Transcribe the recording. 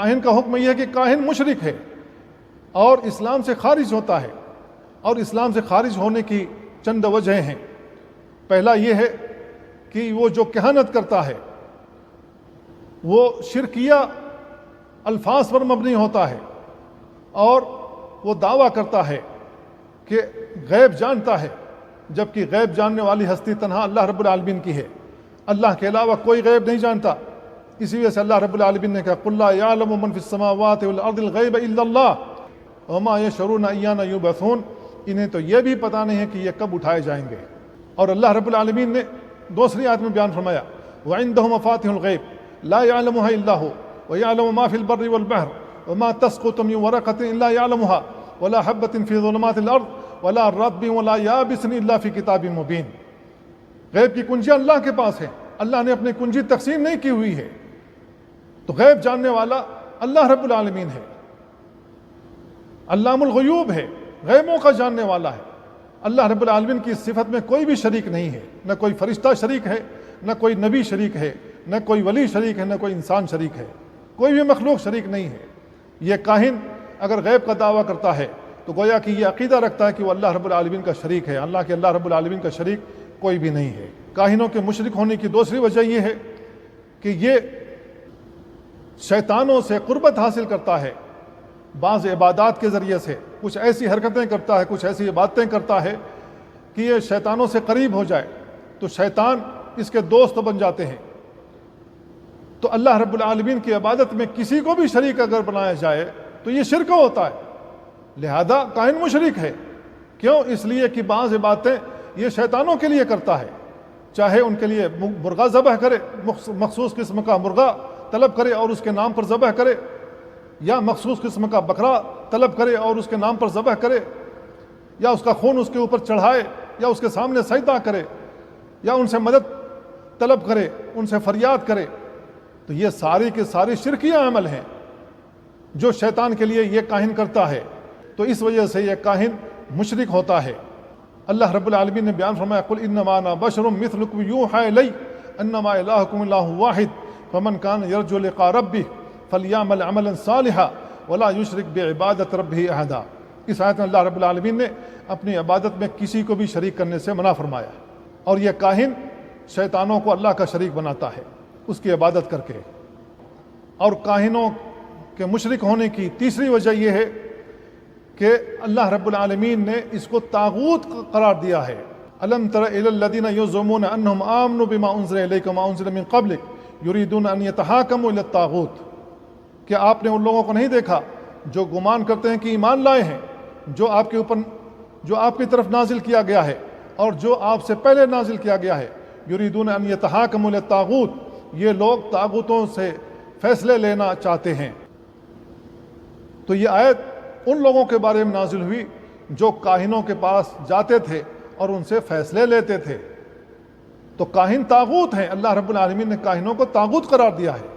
کاہن کا حکم یہ ہے کہ کاہن مشرک ہے اور اسلام سے خارج ہوتا ہے، اور اسلام سے خارج ہونے کی چند وجہیں ہیں۔ پہلا یہ ہے کہ وہ جو کہانت کرتا ہے وہ شرکیہ الفاظ پر مبنی ہوتا ہے، اور وہ دعویٰ کرتا ہے کہ غیب جانتا ہے، جبکہ غیب جاننے والی ہستی تنہا اللہ رب العالمین کی ہے، اللہ کے علاوہ کوئی غیب نہیں جانتا۔ اسی وجہ سے اللہ رب العالمین نے کہا قُلْ لَا يَعْلَمُ مَنْ فِي السَّمَاوَاتِ وَالْأَرْضِ الْغَيْبَ إِلَّا اللَّهُ وَمَا يَشْعُرُونَ أَيَّانَ يُبْعَثُونَ۔ انہیں تو یہ بھی پتہ نہیں ہے کہ یہ کب اٹھائے جائیں گے۔ اور اللہ رب العالمین نے دوسری آیت میں بیان فرمایا وَعِنْدَهُ مَفَاتِحُ الْغَيْبِ لَا يَعْلَمُهَا إِلَّا هُوَ وَيَعْلَمُ مَا فِي الْبَرِّ وَالْبَحْرِ وَمَا تَسْقُطُ مِنْ وَرَقَةٍ إِلَّا يَعْلَمُهَا وَلَا حَبَّةٍ فِي ظُلُمَاتِ الْأَرْضِ وَلَا رَطْبٍ وَلَا يَابِسٍ إِلَّا فِي كِتَابٍ مُبِينٍ۔ غیب کی کنجیاں اللہ کے پاس ہیں، اللہ نے اپنی کنجی تقسیم نہیں کی ہوئی ہے، تو غیب جاننے والا اللہ رب العالمین ہے، علام الغیوب ہے، غیبوں کا جاننے والا ہے۔ اللہ رب العالمین کی صفت میں کوئی بھی شریک نہیں ہے، نہ کوئی فرشتہ شریک ہے، نہ کوئی نبی شریک ہے، نہ کوئی ولی شریک ہے، نہ کوئی انسان شریک ہے، کوئی بھی مخلوق شریک نہیں ہے۔ یہ کاہن اگر غیب کا دعویٰ کرتا ہے تو گویا کہ یہ عقیدہ رکھتا ہے کہ وہ اللہ رب العالمین کا شریک ہے، اللہ رب العالمین کا شریک کوئی بھی نہیں ہے۔ کاہنوں کے مشرک ہونے کی دوسری وجہ یہ ہے کہ یہ شیطانوں سے قربت حاصل کرتا ہے، بعض عبادات کے ذریعے سے کچھ ایسی حرکتیں کرتا ہے، کچھ ایسی عبادتیں کرتا ہے کہ یہ شیطانوں سے قریب ہو جائے، تو شیطان اس کے دوست بن جاتے ہیں۔ تو اللہ رب العالمین کی عبادت میں کسی کو بھی شریک اگر بنایا جائے تو یہ شرک ہوتا ہے، لہذا کاہن مشرک ہے۔ کیوں؟ اس لیے کہ بعض عبادتیں یہ شیطانوں کے لیے کرتا ہے، چاہے ان کے لیے مرغا ذبح کرے، مخصوص قسم کا مرغا طلب کرے اور اس کے نام پر ذبح کرے، یا مخصوص قسم کا بکرا طلب کرے اور اس کے نام پر ذبح کرے، یا اس کا خون اس کے اوپر چڑھائے، یا اس کے سامنے سجدہ کرے، یا ان سے مدد طلب کرے، ان سے فریاد کرے، تو یہ ساری کے ساری شرکیہ عمل ہیں جو شیطان کے لیے یہ کاہن کرتا ہے، تو اس وجہ سے یہ کاہن مشرک ہوتا ہے۔ اللہ رب العالمین نے بیان فرمایا قُلْ إِنَّمَا أَنَا بَشَرٌ مِثْلُكُمْ يُوحَىٰ إِلَيَّ أَنَّمَا إِلَٰهُكُمْ إِلَٰهٌ وَاحِدٌ فَمَنْ كَانَ يَرْجُو لِقَاءَ رَبِّهِ فَلْيَعْمَلْ عَمَلًا صَالِحًا وَلَا يُشْرِكْ بِعِبَادَةِ رَبِّهِ أَحَدًا۔ اس آیت میں اللہ رب العالمین نے اپنی عبادت میں کسی کو بھی شریک کرنے سے منع فرمایا، اور یہ کاہن شیطانوں کو اللہ کا شریک بناتا ہے اس کی عبادت کر کے۔ اور کاہنوں کے مشرک ہونے کی تیسری وجہ یہ ہے کہ اللہ رب العالمین نے اس کو طاغوت قرار دیا ہے۔ أَلَمْ تَرَ إِلَى الَّذِينَ يَزْعُمُونَ أَنَّهُمْ آمَنُوا بِمَا أُنزِلَ إِلَيْكَ وَمَا أُنزِلَ مِن قَبْلِكَ يُرِيدُونَ أَن يَتَحَاكَمُوا إِلَى الطَّاغُوتِ کہ آپ نے ان لوگوں کو نہیں دیکھا جو گمان کرتے ہیں کہ ایمان لائے ہیں جو آپ کی طرف نازل کیا گیا ہے اور جو آپ سے پہلے نازل کیا گیا ہے، یریدون ان یتحاکموا الی الطاغوت، یہ لوگ طاغوتوں سے فیصلے لینا چاہتے ہیں۔ تو یہ آیت ان لوگوں کے بارے میں نازل ہوئی جو کاہنوں کے پاس جاتے تھے اور ان سے فیصلے لیتے تھے۔ تو کاہن طاغوت ہیں، اللہ رب العالمین نے کاہنوں کو طاغوت قرار دیا ہے۔